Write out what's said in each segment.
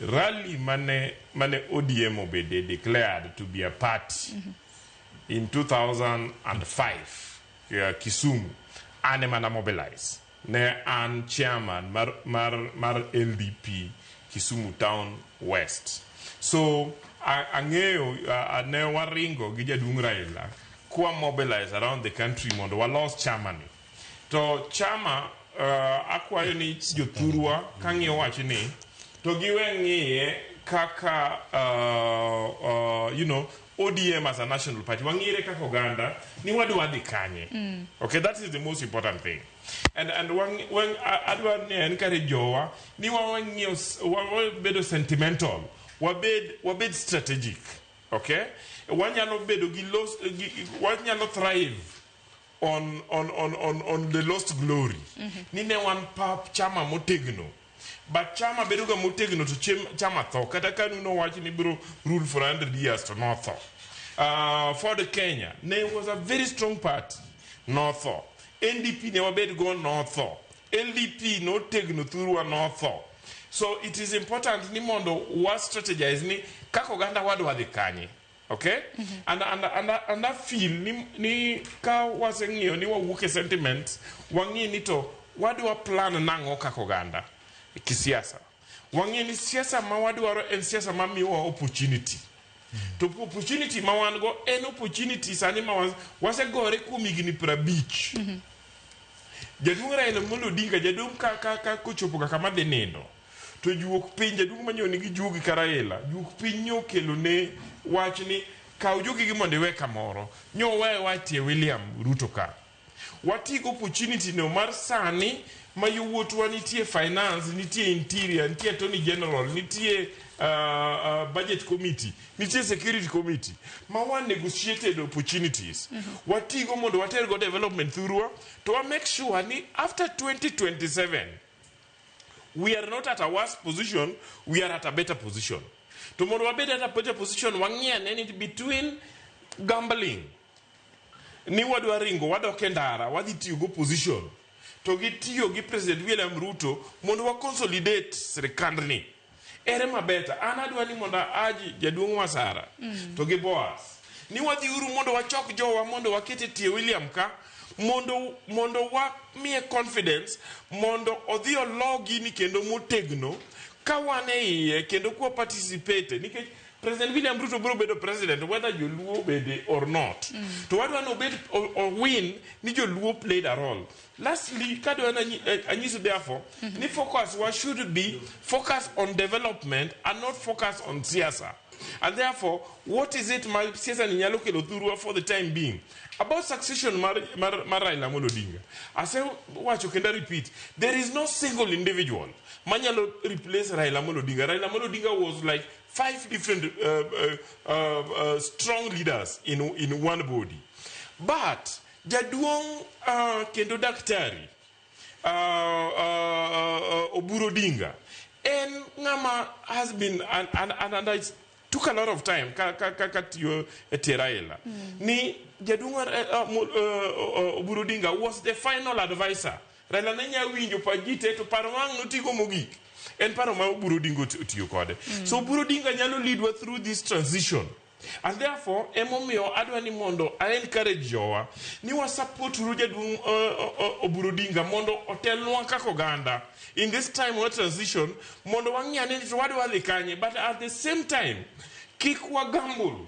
Rally mane ODM obede declared to be a party in 2005 Kisumu ane mana mobilize ne an chairman mar LDP Kisumu Town West. So angeo ne waringo gi jaduong' Raila kwa mobilize around the country mondo wa lost chairman to chama akwayo ni jothurwa kang'iyo wach ni to giwe ng'iye kaka you know, ODM as a national party. Wang'ire kaka oganda ni wadwa dhi kanye. Okay, that is the most important thing. And when adwa ni encourage jowa ni wang'iyo wabedo sentimental, wabed strategic. Okay? Wanyalo bedo wanyalo thrive on the lost glory. Ni ne wan pap chama motegno. But chama beduga motegno to chama tho. Kata kanu no watch ni bro rule for 100 years to not tho. For the Kenya, ne was a very strong party. No tho. NDP never bed go no tho. LDP no tegno through no tho. So it is important ni mondo what strategize ni kako ganda wadwa dhi kanye. Okay? And that feel ni ka waseng'iyo ni wawuke sentiment wang'i ni to wadwa plan nango kako ganda kisiasa. Wang'i ni siasa ma wadwaro en siasa ma miwa opportunity. To opportunity ma wan go en opportunity sani ma wasegore kuom higni 50. Jaduong' Raila Odinga jaduong' ka kochopo kama dhi nindo. To juok piny jaduong' manyoni gi juogi ka Raila. Juok piny nyokelo ne wach ni kaw jogi gi mondo iwe kamoro. Nyo wewe watie William Ruto ka. Watigo opportunity no mar sani ma yowuotwa nitie finance, nitie interior, nitie attorney general, nitie budget committee, nitie security committee. Ma wan negotiated opportunities. Watigo mondo watergo development through to make sure ni after 2027 we are not at a worse position, we are at a better position. Tomorrow we are at a better position, wang'iane between gambling. Ni wadwa ringo, wadwa kendara, wadhi tiyo go position. To gitiyo gi President William Ruto, mondo wa consolidate sirikandni. Ere mabeta, anadwa ni mondo aji jaduong' Wasara. To gi Boas. Ni wadhi uru mondo wachok jowa, mondo wakete tie William ka. Mondo wa miye confidence, mondo odhi ologi ni kendo motegno, ka wane iye kendo kwa participate. Nikech President William Ruto bro bedo president whether Joluo bede or not. To what one obey or win, ni Joluo played a role. Lastly, therefore, the focus should be focus on development and not focus on siasa. And therefore, what is it my siasa ni nyalo kelo thurua for the time being? About succession Raila Odinga. I say watch you can repeat. There is no single individual. Manyalo replace Raila Odinga. Raila Odinga was like 5 different strong leaders in one body. But jaduong kendo daktari Oburu Odinga and Ngama has been and it took a lot of time kakatiyo Raila. Ni jaduong Oburu Odinga was the final advisor. Raila nenya winjo pajite to parwang no tigo mogik. En paro ma Oburu Odinga tiyo kode. So Oburu Odinga nyalo lead through this transition. And therefore, emomiyo adwa ni mondo I encourage jowa ni wa support jaduong' Oburu Odinga mondo otelnwa kaka oganda in this time of transition mondo wang'iane ni wadwa dhi kanye, but at the same time kik wa gamble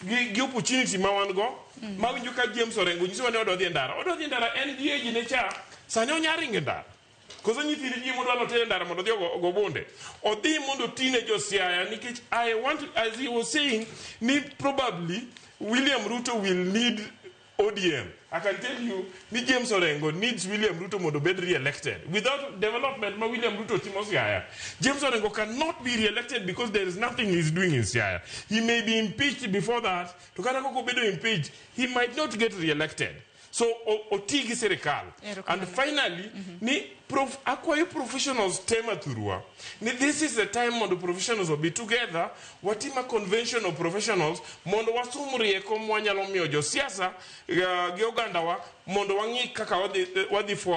gi opportunity ma wan go ma winjo ka James Orengo nyiso ni odwa dhi ndara en gi age ne cha sani onyaringe ndara. Koso nyithiri ji mondo alotere ndara mondo dhi go bonde. Odhi mondo tine josiaya nikech I want to, as he was saying, probably William Ruto will need ODM. I can tell you, James Orengo needs William Ruto mondo be re-elected. Without development, William Ruto timo Siaya. James Orengo cannot be re-elected because there is nothing he's doing in Siaya. He may be impeached before that. To kada koko bedo impeached, he might not get re-elected. So otigi serikal. And finally, akwayo professionals tema thurua. This is the time when the professionals will be together. Watima convention of professionals mondo wasumrie ko mwanyalo miyo jo siasa ge oganda wa mondo wang'i kaka wadhi